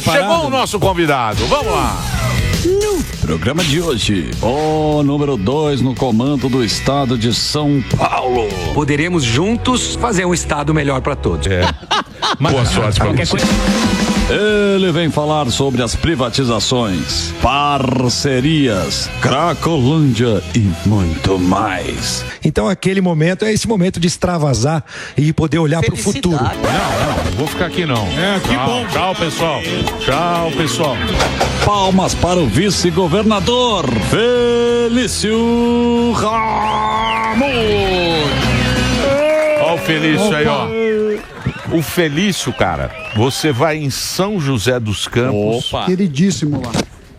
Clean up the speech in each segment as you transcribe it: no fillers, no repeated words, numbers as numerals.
Chegou o nosso convidado, vamos lá. No programa de hoje, o número 2 no comando do estado de São Paulo. Poderemos juntos fazer um estado melhor para todos. Boa sorte pra você. Ele vem falar sobre as privatizações, parcerias, Cracolândia e muito mais. Então aquele momento é esse momento de extravasar e poder olhar para o futuro. Não vou ficar aqui não. Que bom. Tchau, pessoal. Tchau, pessoal. Palmas para o vice-governador Felício Ramos. Ó o Felício aí, ó. O Felício, cara, você vai em São José dos Campos. Opa. Queridíssimo lá.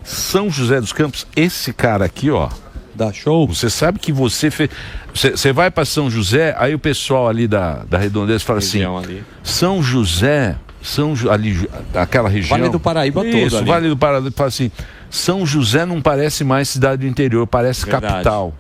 São José dos Campos, esse cara aqui, ó. Dá show. Você sabe que você fez. Você vai para São José, aí o pessoal ali da Redondeza fala assim: ali. São José, ali, aquela região. Vale do Paraíba todo. Isso, ali. Vale do Paraíba, fala assim: São José não parece mais cidade do interior, parece capital.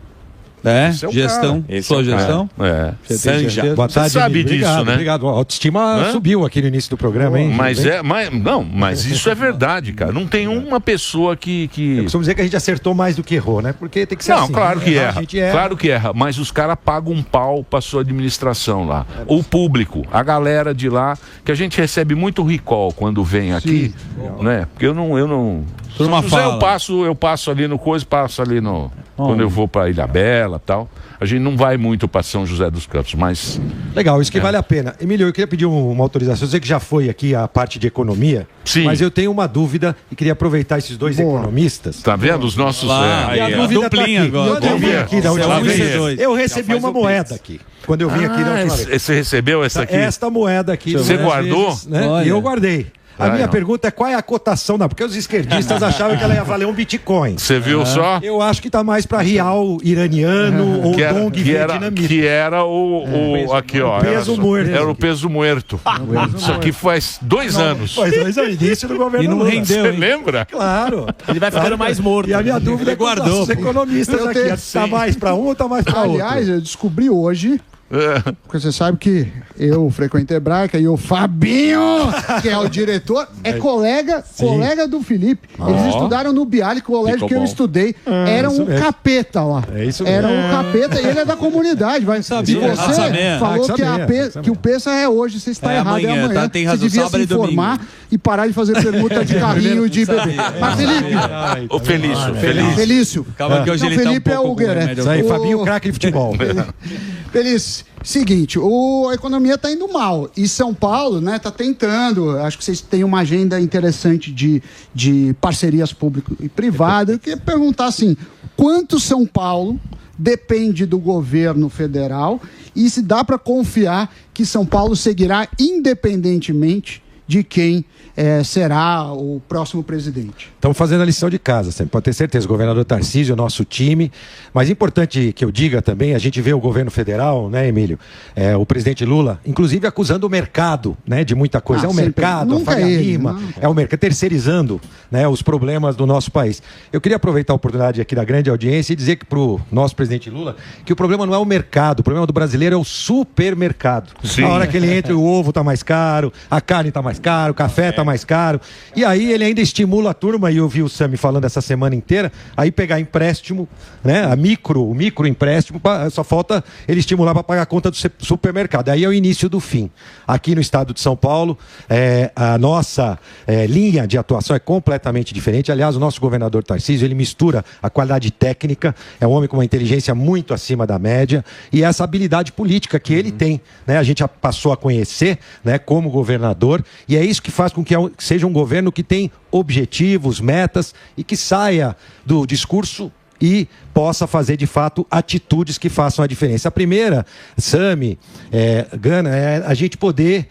É, Esse é o gestão, cara. sua gestão. É. Sanja. Boa Você tarde, sabe obrigado, disso, né? Obrigado. A autoestima subiu aqui no início do programa, hein? Mas isso é verdade, cara. Não tem uma pessoa que... Eu costumo dizer que a gente acertou mais do que errou, né? Porque tem que ser Não, assim. claro que erra. A gente erra. Claro que erra. Mas os caras pagam um pau pra sua administração lá. O público, a galera de lá, que a gente recebe muito recall quando vem aqui, né? Porque eu não... Turma São José, fala. eu passo ali no coisa, passo ali no... Quando eu vou pra Ilhabela e tal. A gente não vai muito pra São José dos Campos, mas... Legal, isso que vale a pena. Emílio, eu queria pedir uma autorização. Eu sei que já foi aqui a parte de economia. Sim. Mas eu tenho uma dúvida e queria aproveitar esses dois economistas. Tá vendo? Os nossos... E a dúvida tá aqui. Quando eu vim aqui da última vez, eu recebi uma moeda aqui. Quando eu vim aqui da última vez. Você recebeu essa aqui? Esta moeda aqui. Você guardou? Vezes, né? E eu guardei. A minha pergunta é qual é a cotação da... Porque os esquerdistas achavam que ela ia valer um Bitcoin. Você viu só? Eu acho que tá mais para real iraniano ou dong vietnamita. Que era o aqui, ó. Peso morto. Era o peso muerto. Isso aqui faz 2 anos. Faz 2 anos, início do governo. E não Lula. rendeu. Você lembra? Claro. Ele vai ficando mais morto. E a minha dúvida é com os economistas aqui. Tá mais para um ou tá mais para outro? Aliás, eu descobri hoje, porque você sabe que eu frequento Hebraica e o Fabinho, que é o diretor, é colega do Felipe. Eles estudaram no Bialy, colégio que eu estudei. Era um capeta lá. É isso Era mesmo. um capeta e ele é da comunidade. Vai. Se você falou que o Peça é hoje, você está errado. É amanhã. Tá, tem razão, você devia sábado se e domingo. informar e parar de fazer permuta de carrinho e de bebê. Mas Felipe... O Felício. Felício. Calma que hoje ele tá um Felipe é pouco o com remédio. Isso aí, O- Fabinho, craque de futebol. Felício, seguinte, a economia está indo mal. E São Paulo, né, tá tentando. Acho que vocês têm uma agenda interessante de parcerias público e privada. Eu queria perguntar assim: quanto São Paulo depende do governo federal e se dá para confiar que São Paulo seguirá independentemente de quem será o próximo presidente? Estamos fazendo a lição de casa, sempre pode ter certeza. O governador Tarcísio, o nosso time. Mas é importante que eu diga também, a gente vê o governo federal, né, Emílio? O presidente Lula, inclusive acusando o mercado, né, de muita coisa. É o mercado, a Faria Lima, é o mercado, terceirizando, né, os problemas do nosso país. Eu queria aproveitar a oportunidade aqui da grande audiência e dizer que para o nosso presidente Lula, que o problema não é o mercado, o problema do brasileiro é o supermercado. Sim. Na hora que ele entra, o ovo está mais caro, a carne está mais caro, o café está mais caro. E aí ele ainda estimula a turma, e eu vi o Sami falando essa semana inteira, aí pegar empréstimo, né? O microempréstimo, só falta ele estimular para pagar a conta do supermercado. Aí é o início do fim. Aqui no estado de São Paulo, a nossa linha de atuação é completamente diferente. Aliás, o nosso governador Tarcísio, ele mistura a qualidade técnica, é um homem com uma inteligência muito acima da média, e essa habilidade política que ele tem, né? A gente já passou a conhecer, né, como governador, e é isso que faz com que seja um governo que tem objetivos, metas e que saia do discurso e possa fazer, de fato, atitudes que façam a diferença. A primeira, Sami, Gana, é a gente poder,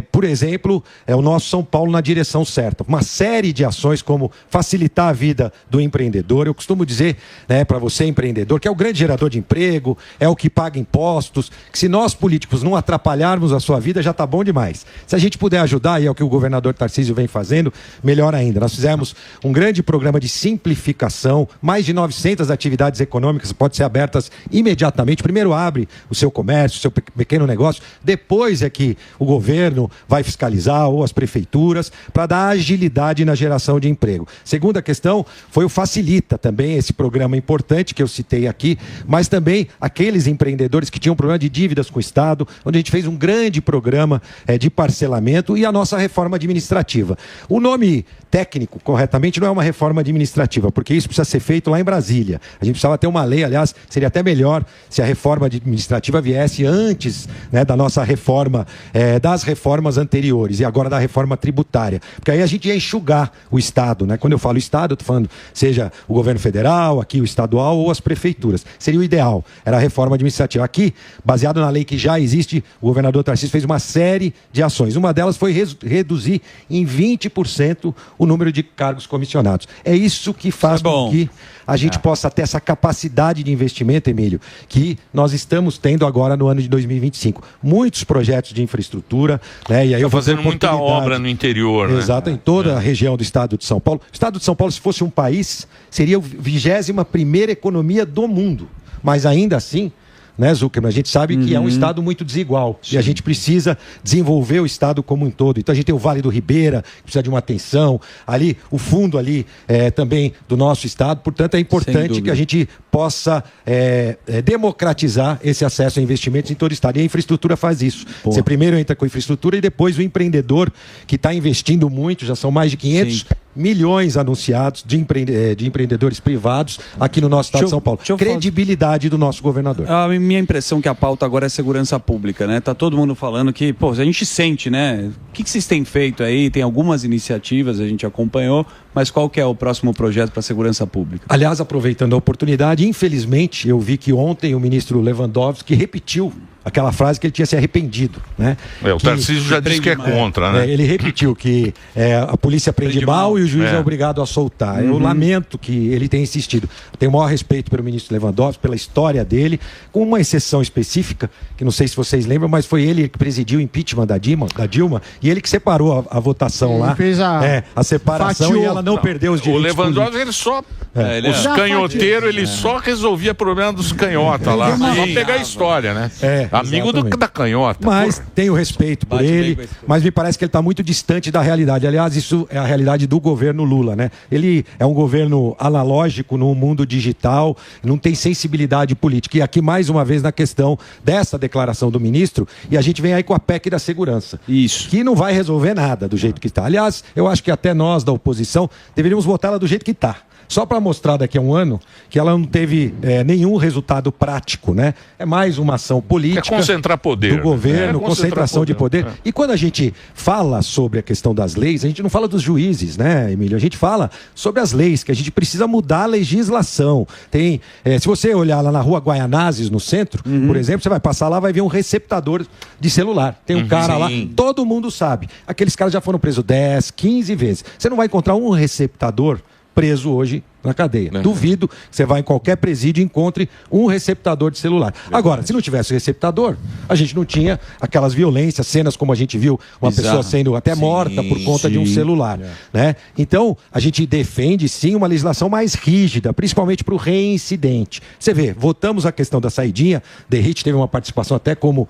por exemplo, o nosso São Paulo na direção certa. Uma série de ações como facilitar a vida do empreendedor. Eu costumo dizer, né, para você, empreendedor, que é o grande gerador de emprego, é o que paga impostos, que se nós, políticos, não atrapalharmos a sua vida, já está bom demais. Se a gente puder ajudar, e é o que o governador Tarcísio vem fazendo, melhor ainda. Nós fizemos um grande programa de simplificação, mais mais de 900 atividades econômicas podem ser abertas imediatamente. Primeiro abre o seu comércio, o seu pequeno negócio, depois é que o governo vai fiscalizar ou as prefeituras para dar agilidade na geração de emprego. Segunda questão foi o Facilita, também esse programa importante que eu citei aqui, mas também aqueles empreendedores que tinham problema de dívidas com o Estado, onde a gente fez um grande programa de parcelamento e a nossa reforma administrativa. O nome técnico, corretamente, não é uma reforma administrativa, porque isso precisa ser feito lá em Brasília. A gente precisava ter uma lei, aliás, seria até melhor se a reforma administrativa viesse antes, né, da nossa reforma, das reformas anteriores e agora da reforma tributária, porque aí a gente ia enxugar o Estado, né? Quando eu falo Estado, eu estou falando seja o governo federal, aqui o estadual ou as prefeituras. Seria o ideal, era a reforma administrativa. Aqui, baseado na lei que já existe, o governador Tarcísio fez uma série de ações. Uma delas foi reduzir em 20% o número de cargos comissionados. É isso que faz com que a gente possa ter essa capacidade de investimento, Emílio, que nós estamos tendo agora no ano de 2025. Muitos projetos de infraestrutura, né? E aí eu vou fazendo muita obra no interior, né? Exato, em toda a região do estado de São Paulo. O estado de São Paulo, se fosse um país, seria a 21ª economia do mundo. Mas ainda assim, né, Zuckerman? A gente sabe que é um estado muito desigual. Sim. E a gente precisa desenvolver o estado como um todo. Então a gente tem o Vale do Ribeira, que precisa de uma atenção. Ali, o fundo ali também do nosso estado. Portanto, é importante que a gente possa democratizar esse acesso a investimentos em todo o estado. E a infraestrutura faz isso. Você primeiro entra com a infraestrutura e depois o empreendedor que está investindo muito, já são mais de 500 milhões anunciados de empreendedores privados aqui no nosso estado de São Paulo. Credibilidade do nosso governador. A minha impressão é que a pauta agora é segurança pública, né? Tá todo mundo falando que, pô, a gente sente, né? O que vocês têm feito aí? Tem algumas iniciativas, a gente acompanhou, mas qual que é o próximo projeto para a segurança pública? Aliás, aproveitando a oportunidade, infelizmente, eu vi que ontem o ministro Lewandowski repetiu aquela frase que ele tinha se arrependido, né? O Tarcísio já disse que é contra, né? Ele repetiu que a polícia prende mal e o juiz é obrigado a soltar. Eu lamento que ele tenha insistido. Tenho o maior respeito pelo ministro Lewandowski, pela história dele, com uma exceção específica, que não sei se vocês lembram, mas foi ele que presidiu o impeachment da Dilma e ele que separou a votação lá. Fez a separação e ela não perdeu os direitos. O Lewandowski, ele só... os canhoteiros, ele só resolvia problema dos canhotas lá. Só pegar a história, né? Amigo da canhota. Mas tenho respeito por ele, mas me parece que ele está muito distante da realidade. Aliás, isso é a realidade do governo Lula, né? Ele é um governo analógico no mundo digital, não tem sensibilidade política. E aqui, mais uma vez, na questão dessa declaração do ministro, e a gente vem aí com a PEC da segurança. Isso. Que não vai resolver nada do jeito que está. Aliás, eu acho que até nós, da oposição, deveríamos votá-la do jeito que está. Só para mostrar daqui a um ano que ela não teve nenhum resultado prático, né? É mais uma ação política. É concentrar poder. Do governo, concentração de poder. E quando a gente fala sobre a questão das leis, a gente não fala dos juízes, né, Emílio? A gente fala sobre as leis, que a gente precisa mudar a legislação. Tem, se você olhar lá na rua Guaianazes, no centro, por exemplo, você vai passar lá, vai ver um receptador de celular. Tem um cara lá, todo mundo sabe. Aqueles caras já foram presos 10, 15 vezes. Você não vai encontrar um receptador preso hoje na cadeia. Duvido que você vá em qualquer presídio e encontre um receptador de celular. Agora, se não tivesse receptador, a gente não tinha aquelas violências, cenas como a gente viu, uma pessoa sendo até morta por conta de um celular. Né? Então, a gente defende, sim, uma legislação mais rígida, principalmente para o reincidente. Você vê, votamos a questão da saidinha, Derrite teve uma participação até como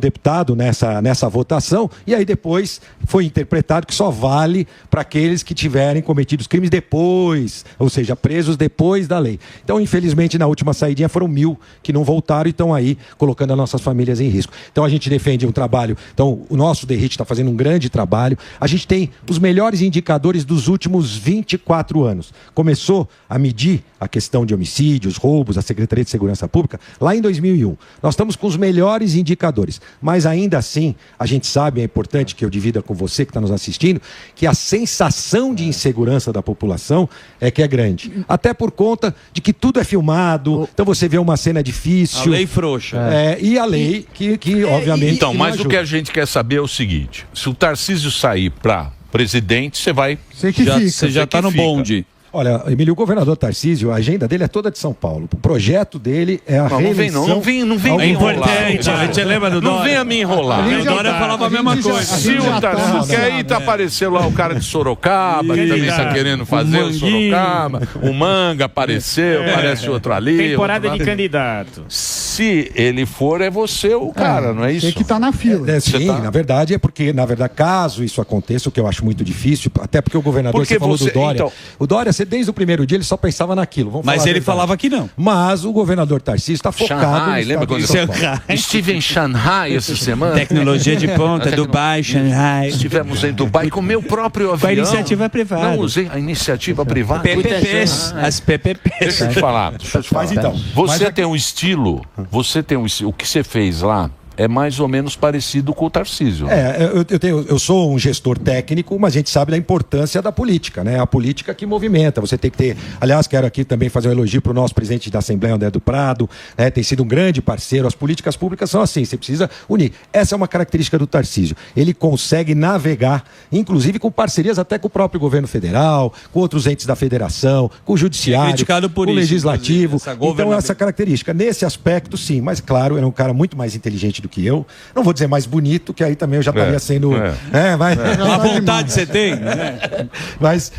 deputado nessa votação, e aí depois foi interpretado que só vale para aqueles que tiverem cometido os crimes depois, ou seja, presos depois da lei. Então, infelizmente, na última saidinha foram 1.000 que não voltaram e estão aí colocando as nossas famílias em risco. Então, a gente defende um trabalho. Então, o nosso Derrite está fazendo um grande trabalho. A gente tem os melhores indicadores dos últimos 24 anos. Começou a medir a questão de homicídios, roubos, a Secretaria de Segurança Pública, lá em 2001. Nós estamos com os melhores indicadores. Mas, ainda assim, a gente sabe, é importante que eu divida com você que está nos assistindo, que a sensação de insegurança da população é que é grande. Até por conta de que tudo é filmado, então você vê uma cena difícil. A lei frouxa. E a lei que obviamente... Então, mas o que a gente quer saber é o seguinte, se o Tarcísio sair para presidente, você vai... Você que fica. Você já está no bonde. Olha, Emílio, o governador Tarcísio, a agenda dele é toda de São Paulo. O projeto dele é a reeleição... Não vem me importante, a gente lembra do Dória. Não venha me enrolar. O Dória falava a mesma coisa. Se o Tarcísio quer aí, tá aparecendo lá o cara de Sorocaba, que também está querendo fazer o Sorocaba. O Manga apareceu, aparece outro ali. Temporada de candidato. Se ele for, é você o cara, não é isso? Tem que estar na fila. Sim, na verdade, é porque, na verdade, caso isso aconteça, o que eu acho muito difícil, até porque o governador, você falou do Dória. Então... O Dória, desde o primeiro dia, ele só pensava naquilo. Mas ele falava que não. Mas o governador Tarcísio está focado... Shanghai, lembra quando estive em Shanghai essa semana? Tecnologia de ponta, Dubai, Shanghai. Estivemos em Dubai com o meu próprio avião. Com a iniciativa privada. Não usei a iniciativa privada. PPPs, as PPPs. Deixa eu te falar. Mas então... Você tem um estilo, o que você fez lá é mais ou menos parecido com o Tarcísio. Eu sou um gestor técnico, mas a gente sabe da importância da política, né? A política que movimenta. Você tem que ter... Aliás, quero aqui também fazer um elogio para o nosso presidente da Assembleia, André do Prado, né? Tem sido um grande parceiro. As políticas públicas são assim, você precisa unir. Essa é uma característica do Tarcísio. Ele consegue navegar, inclusive com parcerias até com o próprio governo federal, com outros entes da federação, com o judiciário, com o legislativo. Então, essa característica. Nesse aspecto, sim. Mas, claro, ele é um cara muito mais inteligente do que eu. Não vou dizer mais bonito, que aí também eu já estaria sendo... A vontade você tem. Mas,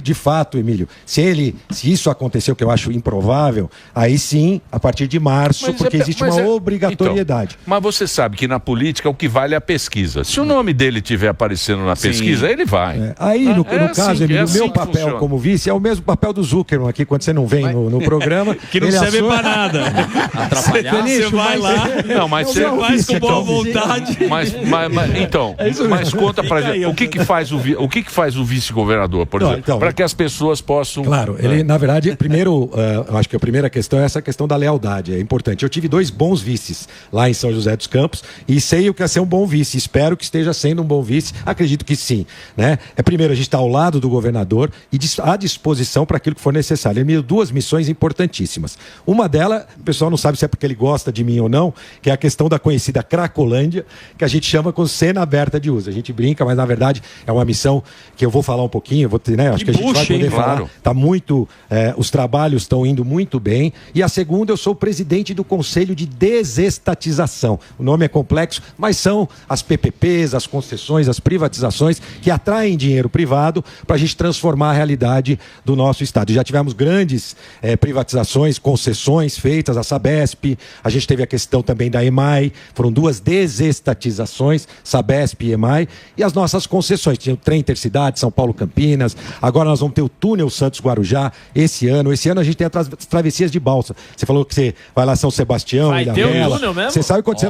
de fato, Emílio, se isso aconteceu, que eu acho improvável, aí sim, a partir de março, porque existe uma obrigatoriedade. Então, mas você sabe que na política o que vale é a pesquisa. Se o nome dele estiver aparecendo na pesquisa, ele vai. Aí, no caso, Emílio, o meu papel como vice é o mesmo papel do Zuckerman aqui, quando você não vem no programa. Que não serve pra nada. Atrapalhar. Você vai lá. Não, mas você faz com boa vontade. Mas conta pra gente, o que faz o vice-governador, por exemplo, para que as pessoas possam... Claro, ele, na verdade, primeiro, eu acho que a primeira questão é essa questão da lealdade, é importante. Eu tive 2 bons vices lá em São José dos Campos e sei o que é ser um bom vice, espero que esteja sendo um bom vice, acredito que sim, né? Primeiro, a gente está ao lado do governador e à disposição para aquilo que for necessário. Ele me deu 2 missões importantíssimas. Uma delas, o pessoal não sabe se é porque ele gosta de mim ou não, que é a questão da conhecida Cracolândia, que a gente chama com cena aberta de uso. A gente brinca, mas na verdade é uma missão que eu vou falar um pouquinho, acho que a gente vai poder falar. Tá muito, os trabalhos estão indo muito bem. E a segunda, eu sou o presidente do Conselho de Desestatização. O nome é complexo, mas são as PPPs, as concessões, as privatizações que atraem dinheiro privado para a gente transformar a realidade do nosso estado. Já tivemos grandes privatizações, concessões feitas, a Sabesp, a gente teve a questão também da EMAI, foram 2 desestatizações, Sabesp e EMAI, e as nossas concessões. Tinha o trem Intercidade, São Paulo-Campinas, agora nós vamos ter o túnel Santos-Guarujá esse ano. Esse ano a gente tem as travessias de balsa. Você falou que você vai lá São Sebastião, Ilhabela. Você sabe quando você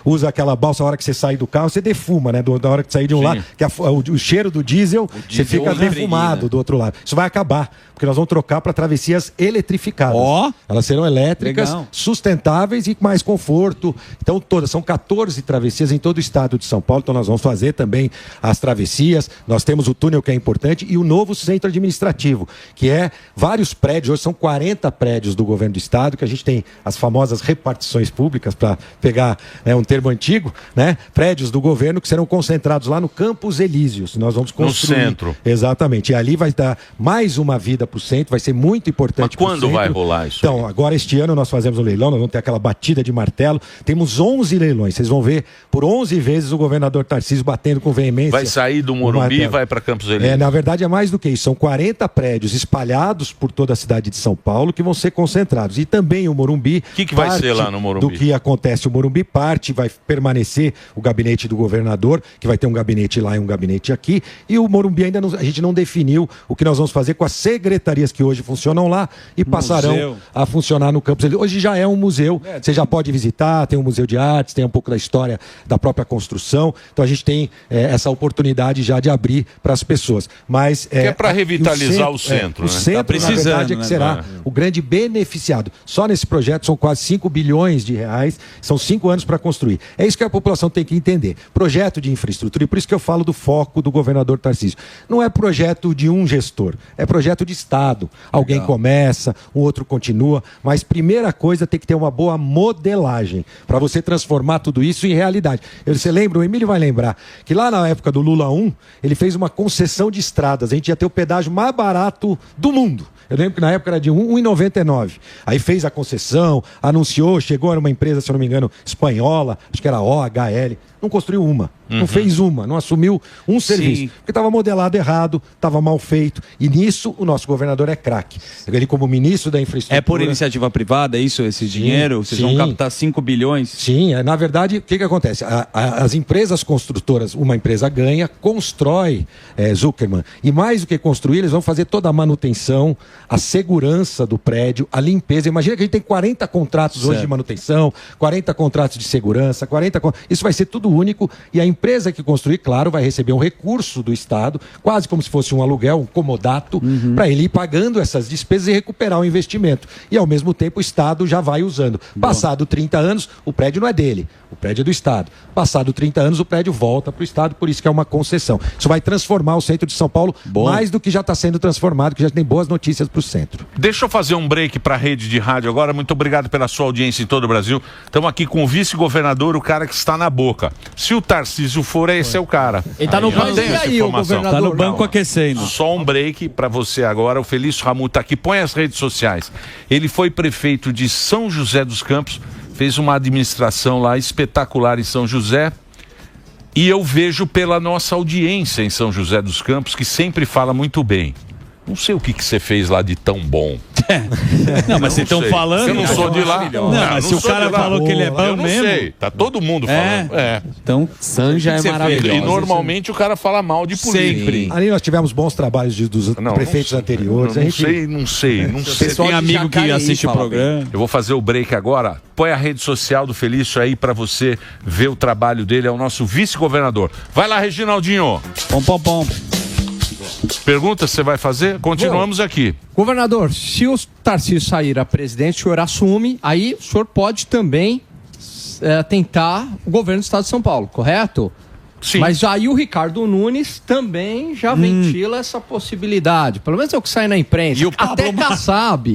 usa aquela balsa, a hora que você sai do carro, você defuma, né? Da hora que sair de um lado, que o cheiro do diesel, você fica defumado do outro lado. Isso vai acabar, porque nós vamos trocar para travessias eletrificadas. Elas serão elétricas, sustentáveis e com mais conforto. Então, são 14 travessias em todo o estado de São Paulo. Então, nós vamos fazer também as travessias. Nós temos o túnel, que é importante, e o novo centro administrativo, que é vários prédios. Hoje são 40 prédios do governo do estado, que a gente tem as famosas repartições públicas, para pegar um termo antigo, né? Prédios do governo que serão concentrados lá no Campos Elíseos. Nós vamos construir. No centro. Exatamente. E ali vai dar mais uma vida para o centro, vai ser muito importante. Mas quando vai rolar isso? Então, agora este ano nós fazemos um leilão, nós vamos ter aquela batida de martelo. Temos 11 leilões. Vocês vão ver por 11 vezes o governador Tarcísio batendo com veemência. Vai sair do Morumbi e vai para Campos Elíseos. Na verdade, é mais do que isso. São 40 prédios espalhados por toda a cidade de São Paulo que vão ser concentrados. E também o Morumbi. O que vai ser lá no Morumbi? Do que acontece o Morumbi, vai permanecer o gabinete do governador, que vai ter um gabinete lá e um gabinete aqui. E o Morumbi ainda a gente não definiu o que nós vamos fazer com as secretarias que hoje funcionam lá e passarão a funcionar no Campos Elíseos. Hoje já é um museu. Você já pode visitar, tem um museu de artes, tem um pouco da história da própria construção. Então a gente tem essa oportunidade já de abrir para as pessoas. Mas que é para revitalizar o centro, né? O centro, na verdade, é que será o grande beneficiado. Só nesse projeto são quase 5 bilhões de reais, são 5 anos para construir. É isso que a população tem que entender. Projeto de infraestrutura, e por isso que eu falo do foco do governador Tarcísio. Não é projeto de um gestor, é projeto de Estado. Alguém começa, o outro continua, mas primeira coisa tem que ter uma boa modelagem para você transformar transformar tudo isso em realidade. Você lembra, o Emílio vai lembrar, que lá na época do Lula 1, ele fez uma concessão de estradas. A gente ia ter o pedágio mais barato do mundo. Eu lembro que na época era de R$1,99. Aí fez a concessão, anunciou, chegou, era uma empresa, se eu não me engano, espanhola, acho que era OHL. Não construiu uma, não fez uma, não assumiu um serviço. Porque estava modelado errado, estava mal feito. E nisso o nosso governador é craque. Ele, como ministro da infraestrutura... É por iniciativa privada, é isso, esse dinheiro? Vocês vão captar 5 bilhões? Sim, na verdade, o que acontece? As empresas construtoras, uma empresa ganha, constrói, Zuckerman, e mais do que construir, eles vão fazer toda a manutenção, a segurança do prédio, a limpeza. Imagina que a gente tem 40 contratos hoje de manutenção, 40 contratos de segurança, isso vai ser tudo único, e a empresa que construir, claro, vai receber um recurso do Estado, quase como se fosse um aluguel, um comodato, para ele ir pagando essas despesas e recuperar o investimento. E ao mesmo tempo o Estado já vai usando. Passado 30 anos, o prédio não é dele, o prédio é do Estado. Passado 30 anos, o prédio volta para o Estado, por isso que é uma concessão. Isso vai transformar o centro de São Paulo mais do que já está sendo transformado, que já tem boas notícias para o centro. Deixa eu fazer um break para a rede de rádio agora. Muito obrigado pela sua audiência em todo o Brasil. Estamos aqui com o vice-governador, o cara que está na boca. Se o Tarcísio for, esse é o cara. Ele tá no banco. E aí, o governador? Tá no banco aquecendo. Só um break para você agora. O Felício Ramute está aqui. Põe as redes sociais. Ele foi prefeito de São José dos Campos, fez uma administração lá espetacular em São José. E eu vejo pela nossa audiência em São José dos Campos, que sempre fala muito bem. Não sei o que você fez lá de tão bom. Não, mas vocês estão falando... Eu não sou de lá. Não, mas se o cara falou que ele é bom eu não mesmo... sei. Tá todo mundo falando. Então, Sanja é maravilhoso. E normalmente o cara fala mal de política. Sempre. Ali nós tivemos bons trabalhos dos prefeitos anteriores. Não sei. Você tem amigo que assiste o programa? Eu vou fazer o break agora. Põe a rede social do Felício aí para você ver o trabalho dele. É o nosso vice-governador. Vai lá, Reginaldinho. Pom. Pergunta se você vai fazer? Continuamos aqui. Governador, se o Tarcísio sair a presidente, o senhor assume, aí o senhor pode também tentar o governo do Estado de São Paulo, correto? Sim. Mas aí o Ricardo Nunes também já ventila essa possibilidade. Pelo menos é o que sai na imprensa. E o até Kassab.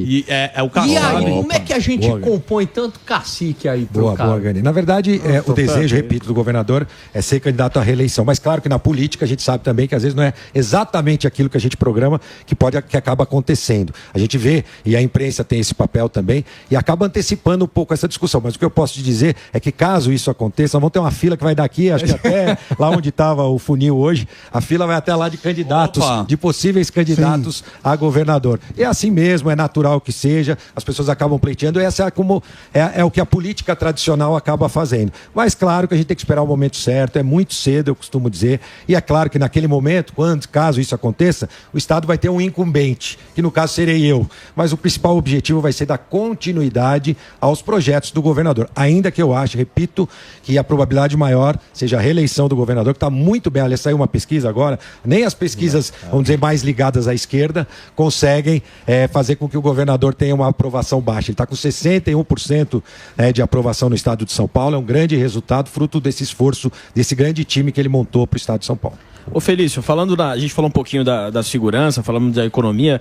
O Kassab. E aí, como é que a gente compõe tanto cacique aí pro cara? Boa, Gani. Na verdade, o desejo, repito, do governador é ser candidato à reeleição. Mas claro que na política a gente sabe também que às vezes não é exatamente aquilo que a gente programa que acaba acontecendo. A gente vê, e a imprensa tem esse papel também, e acaba antecipando um pouco essa discussão. Mas o que eu posso te dizer é que caso isso aconteça, nós vamos ter uma fila que vai daqui, acho que até... Lá onde estava o funil hoje, a fila vai até lá de candidatos, de possíveis candidatos a governador. E é assim mesmo, é natural que seja, as pessoas acabam pleiteando, e essa é o que a política tradicional acaba fazendo. Mas claro que a gente tem que esperar o momento certo, é muito cedo, eu costumo dizer, e é claro que naquele momento, caso isso aconteça, o Estado vai ter um incumbente, que no caso serei eu. Mas o principal objetivo vai ser dar continuidade aos projetos do governador. Ainda que eu ache, repito, que a probabilidade maior seja a reeleição do governador, que está muito bem. Aliás, saiu uma pesquisa agora, nem as pesquisas, vamos dizer, mais ligadas à esquerda, conseguem fazer com que o governador tenha uma aprovação baixa. Ele está com 61% de aprovação no estado de São Paulo. É um grande resultado, fruto desse esforço, desse grande time que ele montou para o estado de São Paulo. Ô Felício, a gente falou um pouquinho da segurança, falamos da economia.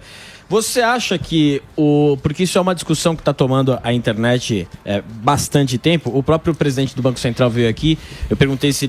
Você acha que porque isso é uma discussão que está tomando a internet bastante tempo, o próprio presidente do Banco Central veio aqui, eu perguntei se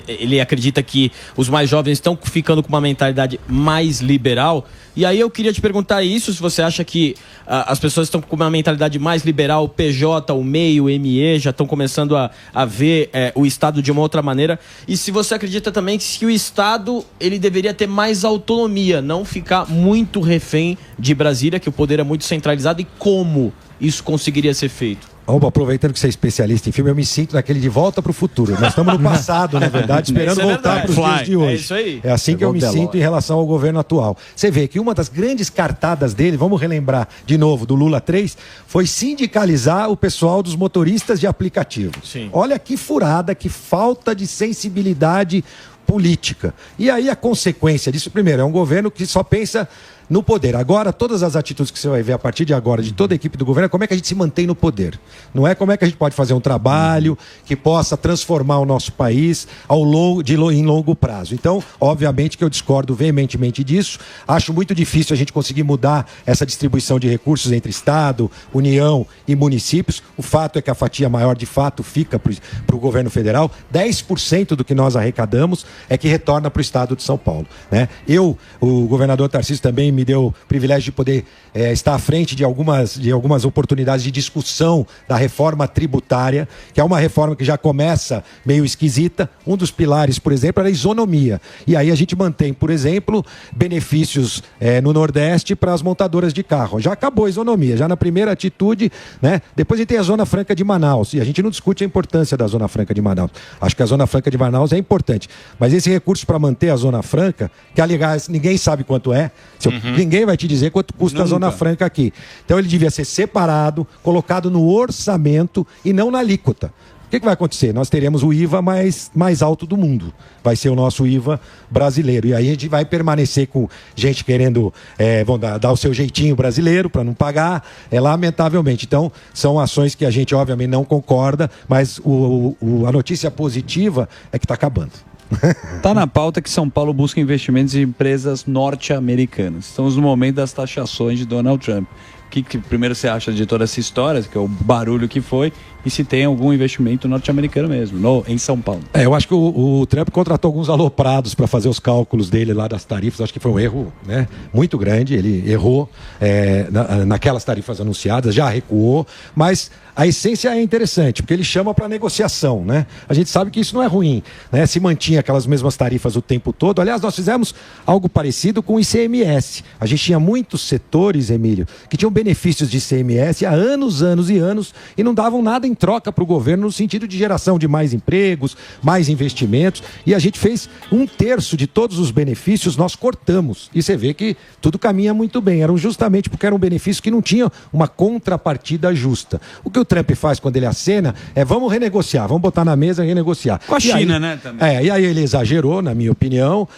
ele acredita que os mais jovens estão ficando com uma mentalidade mais liberal, e aí eu queria te perguntar isso, se você acha que as pessoas estão com uma mentalidade mais liberal, o PJ, o MEI, o ME, já estão começando a ver o Estado de uma outra maneira, e se você acredita também que o Estado ele deveria ter mais autonomia, não ficar muito refém de Brasília, que o poder é muito centralizado, e como isso conseguiria ser feito? Aproveitando que você é especialista em filme, eu me sinto naquele De Volta para o Futuro. Nós estamos no passado, na verdade, esperando voltar para os dias de hoje. É isso aí. É assim que eu me sinto em relação ao governo atual. Você vê que uma das grandes cartadas dele, vamos relembrar de novo, do Lula 3, foi sindicalizar o pessoal dos motoristas de aplicativo. Sim. Olha que furada, que falta de sensibilidade política. E aí a consequência disso, primeiro, é um governo que só pensa no poder. Agora, todas as atitudes que você vai ver a partir de agora, de toda a equipe do governo, é como é que a gente se mantém no poder. Não é como é que a gente pode fazer um trabalho que possa transformar o nosso país em longo prazo. Então, obviamente que eu discordo veementemente disso. Acho muito difícil a gente conseguir mudar essa distribuição de recursos entre Estado, União e municípios. O fato é que a fatia maior, de fato, fica para o governo federal. 10% do que nós arrecadamos é que retorna para o Estado de São Paulo, né? O governador Tarcísio também me deu o privilégio de poder estar à frente de algumas oportunidades de discussão da reforma tributária, que é uma reforma que já começa meio esquisita. Um dos pilares, por exemplo, era a isonomia. E aí a gente mantém, por exemplo, benefícios no Nordeste para as montadoras de carro. Já acabou a isonomia, já na primeira atitude, né? Depois a gente tem a Zona Franca de Manaus, e a gente não discute a importância da Zona Franca de Manaus. Acho que a Zona Franca de Manaus é importante. Mas esse recurso para manter a Zona Franca, que aliás ninguém sabe quanto é, ninguém vai te dizer quanto custa a Zona Franca aqui. Então ele devia ser separado, colocado no orçamento e não na alíquota. O que vai acontecer? Nós teremos o IVA mais alto do mundo. Vai ser o nosso IVA brasileiro. E aí a gente vai permanecer com gente querendo dar o seu jeitinho brasileiro para não pagar, lamentavelmente. Então, são ações que a gente, obviamente, não concorda, mas a notícia positiva é que está acabando. Está na pauta que São Paulo busca investimentos em empresas norte-americanas. Estamos no momento das taxações de Donald Trump. O que primeiro você acha de toda essa história, que é o barulho que foi, e se tem algum investimento norte-americano mesmo, em São Paulo? Eu acho que o Trump contratou alguns aloprados para fazer os cálculos dele lá das tarifas. Acho que foi um erro, né, muito grande. Ele errou naquelas tarifas anunciadas, já recuou, mas a essência é interessante, porque ele chama para negociação, né? A gente sabe que isso não é ruim, né? Se mantinha aquelas mesmas tarifas o tempo todo. Aliás, nós fizemos algo parecido com o ICMS. A gente tinha muitos setores, Emílio, que tinham benefícios de ICMS há anos e anos e não davam nada em troca para o governo no sentido de geração de mais empregos, mais investimentos. E a gente fez 1/3 de todos os benefícios, nós cortamos. E você vê que tudo caminha muito bem. Eram justamente porque eram benefícios que não tinham uma contrapartida justa. O que o Trump faz quando ele acena vamos renegociar, vamos botar na mesa e renegociar. Com a China, né? Também. E aí ele exagerou, na minha opinião,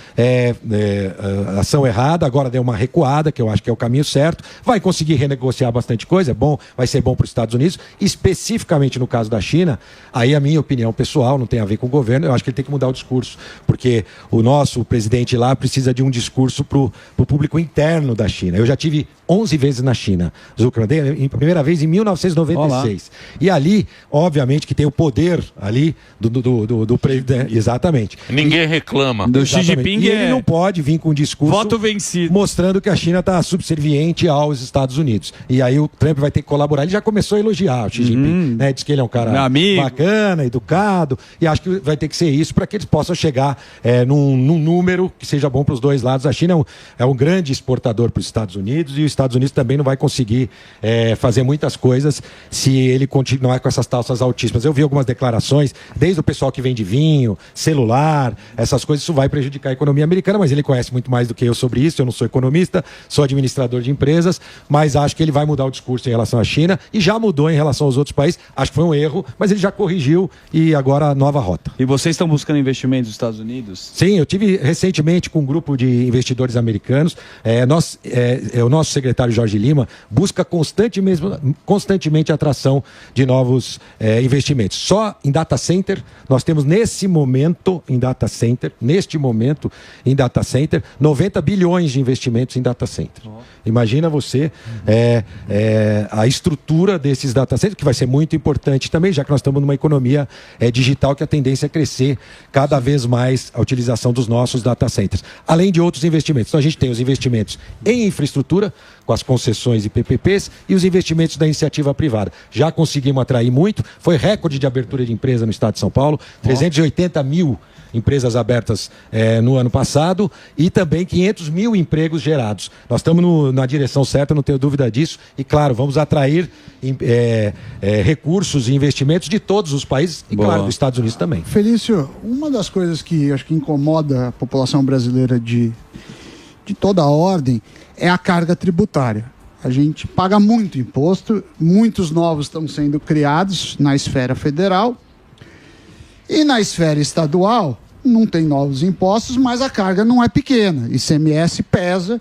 ação errada, agora deu uma recuada, que eu acho que é o caminho certo, vai conseguir renegociar bastante coisa, é bom, vai ser bom para os Estados Unidos, especificamente no caso da China. Aí a minha opinião pessoal, não tem a ver com o governo, eu acho que ele tem que mudar o discurso, porque o nosso presidente lá precisa de um discurso para o público interno da China. Eu já tive 11 vezes na China, Zuckerberg, primeira vez em 1996. E ali, obviamente, que tem o poder ali do presidente. Exatamente. Ninguém reclama. Do Xi Jinping. E ele não pode vir com um discurso voto vencido, mostrando que a China está subserviente aos Estados Unidos. E aí o Trump vai ter que colaborar. Ele já começou a elogiar o Xi Jinping, né? Diz que ele é um cara bacana, educado, e acho que vai ter que ser isso para que eles possam chegar num número que seja bom para os dois lados. A China é um grande exportador para os Estados Unidos, e os Estados Unidos também não vai conseguir fazer muitas coisas se ele continuar com essas taxas altíssimas. Eu vi algumas declarações, desde o pessoal que vende vinho, celular, essas coisas, isso vai prejudicar a economia americana, mas ele conhece muito mais do que eu sobre isso. Eu não sou economista, sou administrador de empresas, mas acho que ele vai mudar o discurso em relação à China, e já mudou em relação aos outros países. Acho que foi um erro, mas ele já corrigiu, e agora a nova rota. E vocês estão buscando investimentos nos Estados Unidos? Sim, eu tive recentemente com um grupo de investidores americanos. O nosso secretário Jorge Lima busca constantemente a atração de novos investimentos. Só em data center, nós temos neste momento em data center, 90 bilhões de investimentos em data center. Imagina você a estrutura desses data centers, que vai ser muito importante também, já que nós estamos numa economia digital, que a tendência é crescer cada vez mais a utilização dos nossos data centers. Além de outros investimentos. Então a gente tem os investimentos em infraestrutura, com as concessões e PPPs, e os investimentos da iniciativa privada. Já conseguimos atrair muito, foi recorde de abertura de empresa no estado de São Paulo, 380 mil empresas abertas no ano passado, e também 500 mil empregos gerados. Nós estamos na direção certa, não tenho dúvida disso, e claro, vamos atrair recursos e investimentos de todos os países, e claro, dos Estados Unidos também. Felício, uma das coisas que acho que incomoda a população brasileira de toda a ordem é a carga tributária. A gente paga muito imposto, muitos novos estão sendo criados na esfera federal, e na esfera estadual não tem novos impostos, mas a carga não é pequena. ICMS pesa,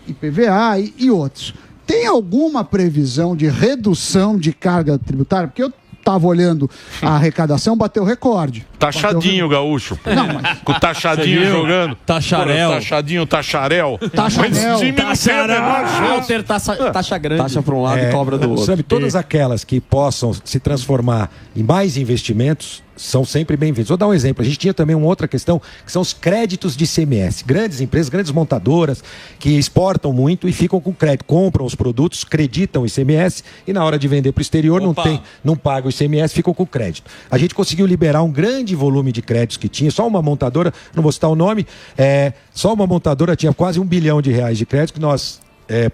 IPVA e outros. Tem alguma previsão de redução de carga tributária? Porque eu estava olhando a arrecadação, bateu recorde. Taxadinho, gaúcho. Não, mas... Com o taxadinho jogando. Tacharel. Taxadinho, tacharel. Tacharel. Walter, taxa grande. Taxa para um lado e cobra do outro. Sabe, todas aquelas que possam se transformar em mais investimentos são sempre bem-vindos. Vou dar um exemplo. A gente tinha também uma outra questão, que são os créditos de ICMS. Grandes empresas, grandes montadoras que exportam muito e ficam com crédito. Compram os produtos, creditam o ICMS e na hora de vender para o exterior não pagam o ICMS, ficam com crédito. A gente conseguiu liberar um grande volume de créditos que tinha. Só uma montadora, não vou citar o nome, só uma montadora tinha quase R$1 bilhão de crédito que nós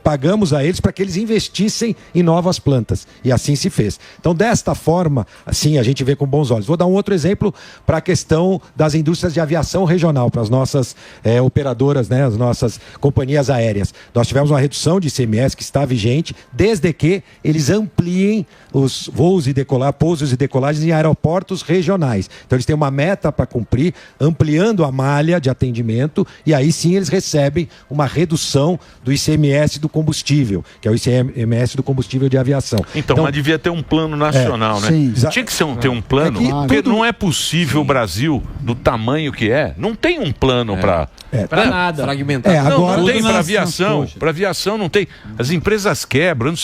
pagamos a eles para que eles investissem em novas plantas. E assim se fez. Então, desta forma, assim, a gente vê com bons olhos. Vou dar um outro exemplo para a questão das indústrias de aviação regional, para as nossas operadoras, né, as nossas companhias aéreas. Nós tivemos uma redução de ICMS que está vigente, desde que eles ampliem os voos e pousos e decolagens em aeroportos regionais. Então, eles têm uma meta para cumprir, ampliando a malha de atendimento, e aí sim eles recebem uma redução do ICMS do combustível, que é o ICMS do combustível de aviação. Então, mas devia ter um plano nacional, né? Sim. Tinha que ter um plano, porque não é possível o Brasil, do tamanho que não tem um plano para... Pra nada. Fragmentado. Não tem para aviação. Para aviação não tem. As empresas quebram,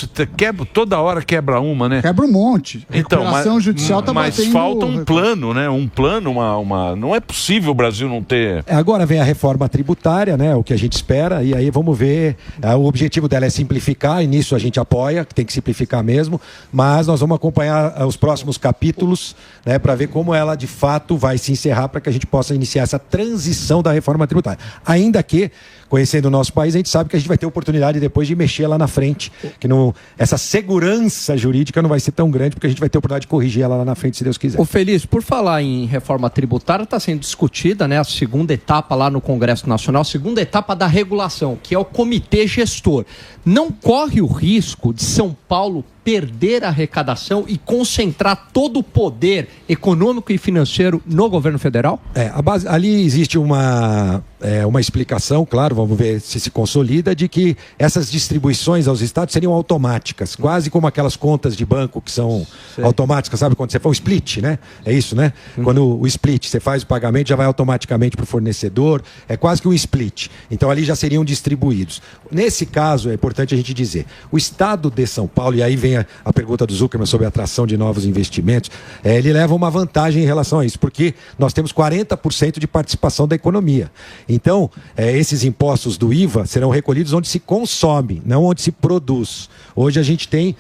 toda hora quebra uma, né? Quebra um monte. Então, Recuperação judicial tá mas batendo... falta um plano, né? Um plano, não é possível o Brasil não ter... Agora vem a reforma tributária, né? O que a gente espera, e aí vamos ver. O objetivo dela é simplificar, e nisso a gente apoia, que tem que simplificar mesmo, mas nós vamos acompanhar os próximos capítulos, né? Para ver como ela de fato vai se encerrar, para que a gente possa iniciar essa transição da reforma tributária. Ainda que, conhecendo o nosso país, a gente sabe que a gente vai ter oportunidade depois de mexer lá na frente, que essa segurança jurídica não vai ser tão grande, porque a gente vai ter oportunidade de corrigir ela lá na frente, se Deus quiser. Ô Feliz, por falar em reforma tributária, está sendo discutida, né, a segunda etapa lá no Congresso Nacional, a segunda etapa da regulação, que é o comitê gestor. Não corre o risco de São Paulo perder a arrecadação e concentrar todo o poder econômico e financeiro no governo federal? Ali existe uma explicação, claro, vamos ver se consolida, de que essas distribuições aos estados seriam automáticas, quase como aquelas contas de banco que são automáticas, sabe quando você faz o split, né? É isso, né? Quando o split, você faz o pagamento, já vai automaticamente para o fornecedor, é quase que um split. Então ali já seriam distribuídos. Nesse caso, é importante a gente dizer, o estado de São Paulo, e aí vem a pergunta do Zuckerman sobre a atração de novos investimentos, ele leva uma vantagem em relação a isso, porque nós temos 40% de participação da economia. Então, esses impostos do IVA serão recolhidos onde se consome, não onde se produz. Hoje a gente tem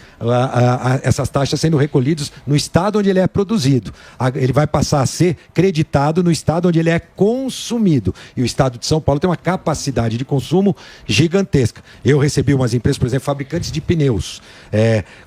essas taxas sendo recolhidas no estado onde ele é produzido. Ele vai passar a ser creditado no estado onde ele é consumido. E o estado de São Paulo tem uma capacidade de consumo gigantesca. Eu recebi umas empresas, por exemplo, fabricantes de pneus.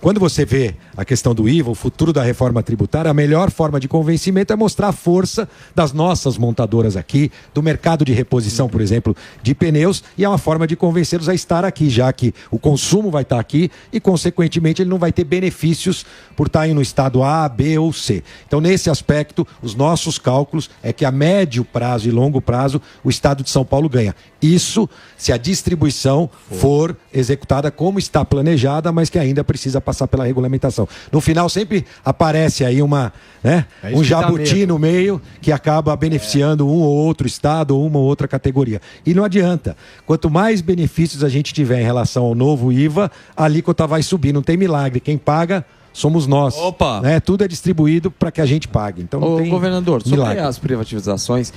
Quando você vê a questão do IVA, o futuro da reforma tributária, a melhor forma de convencimento é mostrar a força das nossas montadoras aqui, do mercado de reposição, por exemplo, de pneus, e é uma forma de convencê-los a estar aqui, já que o consumo vai estar aqui e, consequentemente, ele não vai ter benefícios por estar no estado A, B ou C. Então, nesse aspecto, os nossos cálculos é que a médio prazo e longo prazo, o estado de São Paulo ganha. Isso se a distribuição for executada como está planejada, mas que ainda precisa passar pela regulamentação. No final sempre aparece aí um jabuti no meio que acaba beneficiando um ou outro estado ou uma ou outra categoria. E não adianta. Quanto mais benefícios a gente tiver em relação ao novo IVA, a alíquota vai subir. Não tem milagre. Quem paga somos nós. Opa! Né? Tudo é distribuído para que a gente pague. Então, não tem governador, sobre milagre. as privatizações,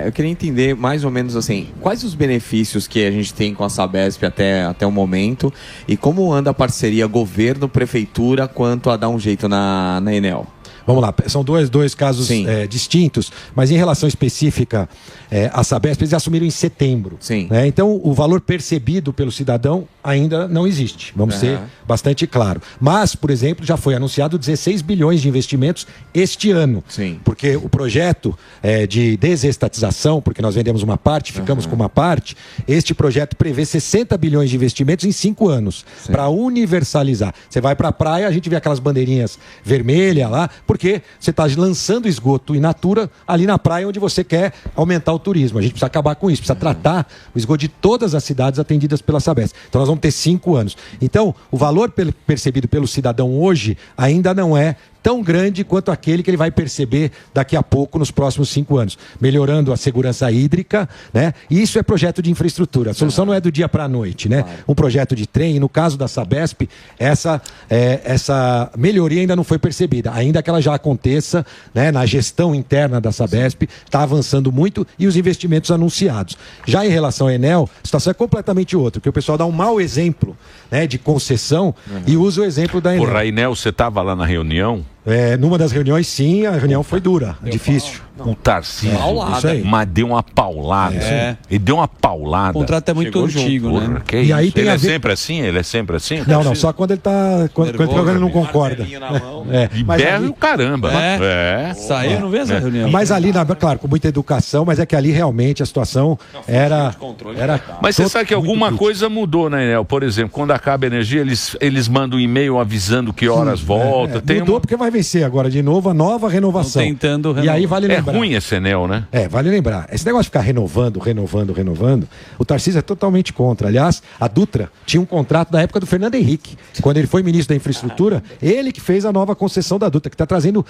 eu queria entender mais ou menos assim, quais os benefícios que a gente tem com a Sabesp até o momento e como anda a parceria governo-prefeitura quanto a dar um jeito na Enel? Vamos lá, são dois casos distintos, mas em relação específica à Sabesp, eles assumiram em setembro. Sim. Né? Então, o valor percebido pelo cidadão ainda não existe, vamos ser bastante claro. Mas, por exemplo, já foi anunciado 16 bilhões de investimentos este ano. Sim. Porque o projeto de desestatização, porque nós vendemos uma parte, ficamos com uma parte, este projeto prevê 60 bilhões de investimentos em 5 anos, para universalizar. Você vai para a praia, a gente vê aquelas bandeirinhas vermelhas lá, porque você está lançando esgoto in natura ali na praia onde você quer aumentar o turismo. A gente precisa acabar com isso, precisa tratar o esgoto de todas as cidades atendidas pela Sabesp. Então nós vamos ter 5 anos. Então, o valor percebido pelo cidadão hoje ainda não é tão grande quanto aquele que ele vai perceber daqui a pouco nos próximos 5 anos, melhorando a segurança hídrica, né? E isso é projeto de infraestrutura. A solução não é do dia para a noite, né? Um projeto de trem, e no caso da Sabesp, essa melhoria ainda não foi percebida, ainda que ela já aconteça, né, na gestão interna da Sabesp, está avançando muito e os investimentos anunciados. Já em relação à Enel, a situação é completamente outra, porque o pessoal dá um mau exemplo, né, de concessão e usa o exemplo da Enel. Porra, a Enel, você estava lá na reunião? Numa das reuniões, sim, a reunião foi dura, difícil. O Tarcísio, isso aí. mas deu uma paulada. Ele deu uma paulada. O contrato é muito antigo, né? Porra, que E aí isso? tem Ele a é ver- sempre assim? Ele é sempre assim? Não, só quando ele tá. Quando o programa não concorda. E Mas berra ali- o caramba. Saiu, eu não vi essa reunião. Mas ali, claro, com muita educação, mas é que ali realmente a situação era. Mas você sabe que alguma coisa mudou, né, Enel? Por exemplo, quando acaba a energia, eles mandam um e-mail avisando que horas volta. Tem Mudou porque vai vencer agora de novo a nova renovação. Estão tentando E aí vale É lembrar. ruim esse Enel, né? Vale lembrar. Esse negócio de ficar renovando, o Tarcísio é totalmente contra. Aliás, a Dutra tinha um contrato da época do Fernando Henrique. Quando ele foi ministro da Infraestrutura, ele que fez a nova concessão da Dutra, que está trazendo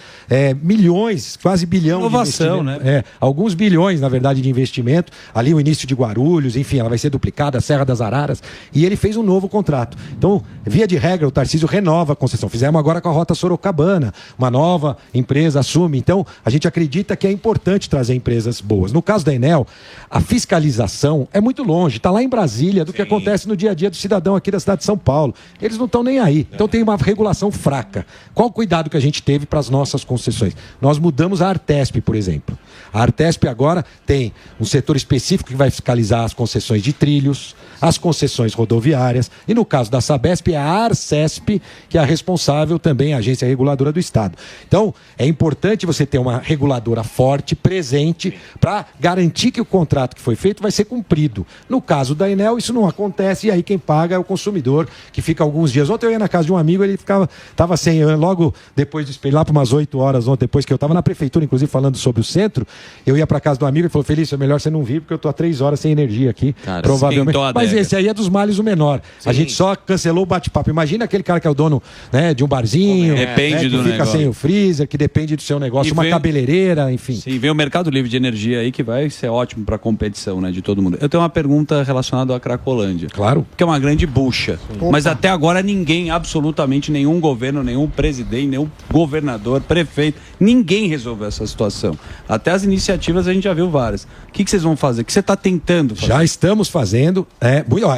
milhões, quase bilhão Inovação, de investimento. Alguns bilhões, na verdade, de investimento. Ali o início de Guarulhos, enfim, ela vai ser duplicada, a Serra das Araras. E ele fez um novo contrato. Então, via de regra, o Tarcísio renova a concessão. Fizemos agora com a Rota Sorocabana. Uma nova empresa assume. Então, a gente acredita que é importante trazer empresas boas. No caso da Enel, a fiscalização é muito longe, está lá em Brasília, do que acontece no dia a dia do cidadão aqui da cidade de São Paulo. Eles não estão nem aí. Então tem uma regulação fraca. Qual o cuidado que a gente teve para as nossas concessões? Nós mudamos a Artesp, por exemplo. A Artesp agora tem um setor específico que vai fiscalizar as concessões de trilhos, as concessões rodoviárias, e no caso da Sabesp é a Arcesp, que é a responsável também, a agência reguladora do Estado. Então, é importante você ter uma reguladora forte, presente, para garantir que o contrato que foi feito vai ser cumprido. No caso da Enel, isso não acontece, e aí quem paga é o consumidor, que fica alguns dias. Ontem eu ia na casa de um amigo, ele estava sem, logo depois do espelho, lá para umas 8 horas, ontem, depois que eu estava na prefeitura, inclusive falando sobre o centro, eu ia para casa do amigo e falou: Felício, é melhor você não vir, porque eu estou há 3 horas sem energia aqui, provavelmente. Mas esse aí é dos males o menor. A gente só cancelou o bate-papo. Imagina aquele cara que é o dono, né, de um barzinho, Depende do que fica negócio. sem o freezer, que depende do seu negócio, E uma vem- cabeleireira, enfim. Sim, vem o Mercado Livre de Energia aí que vai ser ótimo para a competição, né, de todo mundo. Eu tenho uma pergunta relacionada à Cracolândia. Claro. Que é uma grande bucha. Mas até agora ninguém, absolutamente nenhum governo, nenhum presidente, nenhum governador, prefeito, ninguém resolveu essa situação. Até as iniciativas a gente já viu várias. O que vocês vão fazer? O que você está tentando fazer? Já estamos fazendo.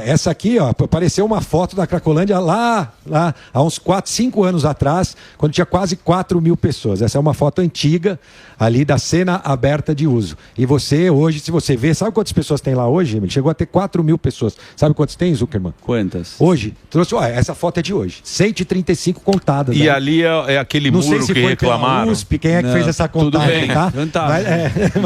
Essa aqui, apareceu uma foto da Cracolândia lá há uns 4, 5 anos atrás, quando tinha quase 4 mil pessoas. Essa é uma foto antiga ali da cena aberta de uso. E você hoje, se você ver, sabe quantas pessoas tem lá hoje, Emílio? Chegou a ter 4 mil pessoas. Sabe quantas tem, Zuckerman? Quantas? Hoje, trouxe, essa foto é de hoje. 135 contadas. E né? ali é aquele Não muro sei se que foi pela reclamaram. USP, quem é que Não, fez essa tudo contagem, bem. tá? Então,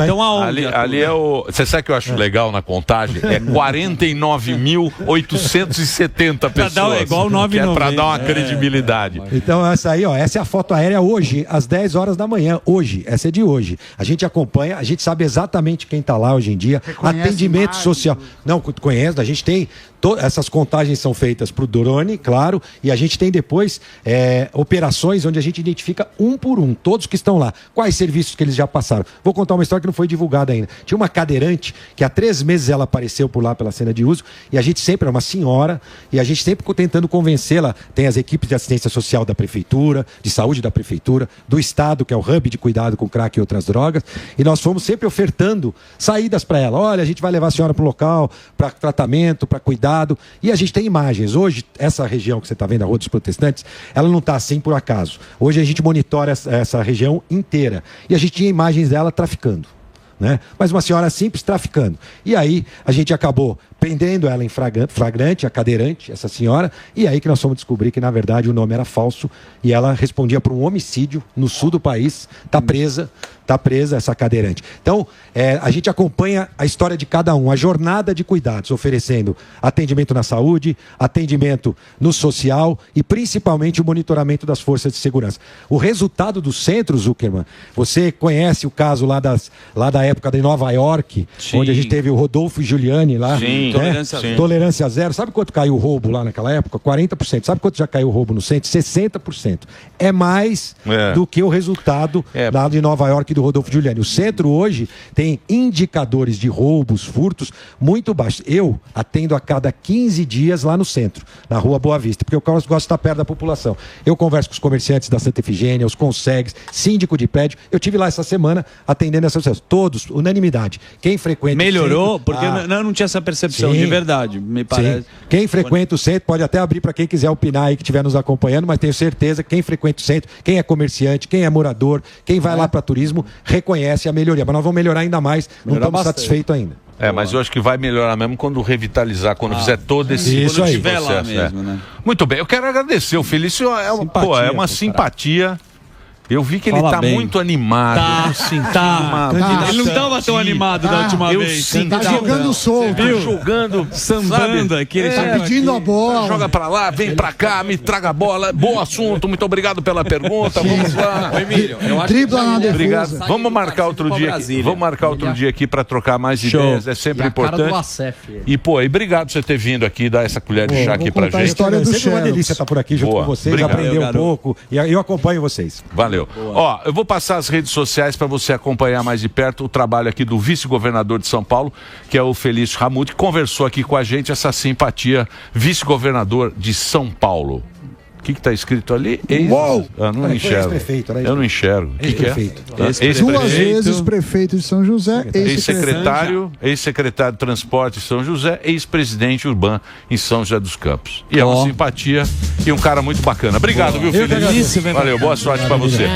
Então aonde? Ali é o. Você sabe que eu acho legal na contagem? É 49.870 pessoas. dar igual o 9,90. Que é pra dar uma credibilidade. Então essa aí, essa é a foto aérea hoje, às 10 horas da manhã. Hoje, essa é de hoje. A gente acompanha, a gente sabe exatamente quem está lá hoje em dia. Reconhece Atendimento imagem, social. Não, conhece, a gente tem. Essas contagens são feitas para o drone, claro, e a gente tem depois operações onde a gente identifica um por um, todos que estão lá. Quais serviços que eles já passaram. Vou contar uma história que não foi divulgada ainda. Tinha uma cadeirante que há 3 meses ela apareceu por lá pela cena de uso, e a gente sempre, é uma senhora, e a gente sempre tentando convencê-la. Tem as equipes de assistência social da prefeitura, de saúde da prefeitura, do Estado, que é o hub de cuidado com crack e outras drogas, e nós fomos sempre ofertando saídas para ela. Olha, a gente vai levar a senhora para o local, para tratamento, para cuidado, e a gente tem imagens. Hoje, essa região que você está vendo, a Rua dos Protestantes, ela não está assim por acaso. Hoje a gente monitora essa região inteira, e a gente tinha imagens dela traficando. Né? Mas uma senhora simples traficando. E aí a gente acabou pendendo ela em flagrante, a cadeirante, essa senhora, e aí que nós fomos descobrir que, na verdade, o nome era falso e ela respondia por um homicídio no sul do país, está presa essa cadeirante. Então, a gente acompanha a história de cada um, a jornada de cuidados, oferecendo atendimento na saúde, atendimento no social e principalmente o monitoramento das forças de segurança. O resultado dos centros, Zuckerman, você conhece o caso lá da época de Nova York, onde a gente teve o Rodolfo Giuliani lá, Sim. né? Tolerância zero. Sabe quanto caiu o roubo lá naquela época? 40%. Sabe quanto já caiu o roubo no centro? 60%. É mais do que o resultado lá de Nova York e do Rodolfo Giuliani. O centro hoje tem indicadores de roubos, furtos muito baixos. Eu atendo a cada 15 dias lá no centro, na Rua Boa Vista, porque eu gosto de estar perto da população. Eu converso com os comerciantes da Santa Efigênia, os consegues, síndico de prédio. Eu tive lá essa semana atendendo essas pessoas. Todos, unanimidade. Quem frequenta Melhorou? o centro, Porque eu não tinha essa percepção, de verdade, me parece. Sim. Quem frequenta o centro, pode até abrir para quem quiser opinar aí que estiver nos acompanhando, mas tenho certeza que quem frequenta o centro, quem é comerciante, quem é morador, quem vai lá para turismo, reconhece a melhoria. Mas nós vamos melhorar ainda mais, não estamos satisfeitos ainda. Mas eu acho que vai melhorar mesmo quando revitalizar, quando fizer todo esse isso aí. processo. Lá mesmo, né? Muito bem, eu quero agradecer. O Felício é uma simpatia. Eu vi que ele tá muito animado. Ele não estava tão animado da última vez. Tá jogando solto. Jogando, Sambando aqui. Tá pedindo a bola. Joga pra lá, vem pra cá, me traga a bola. Bom assunto, muito obrigado pela pergunta. Vamos lá. Emílio, eu acho Dribla na defesa. Obrigado. Vamos marcar outro dia aqui. Vamos marcar outro dia aqui pra trocar mais ideias. É sempre importante. E obrigado por você ter vindo aqui dar essa colher de chá aqui pra gente. A história do Sempre uma delícia estar por aqui junto com vocês, Obrigado. aprender um pouco e eu acompanho vocês. Valeu. Ó, eu vou passar as redes sociais para você acompanhar mais de perto o trabalho aqui do vice-governador de São Paulo, que é o Felício Ramute, que conversou aqui com a gente, essa simpatia, vice-governador de São Paulo. O que está escrito ali? Não enxergo. Eu não enxergo. O que é? Duas vezes prefeito de São José, ex-secretário de Transporte de São José, ex-presidente Urban em São José dos Campos. E é uma simpatia e um cara muito bacana. Obrigado, viu, Felício? Valeu, boa sorte para você.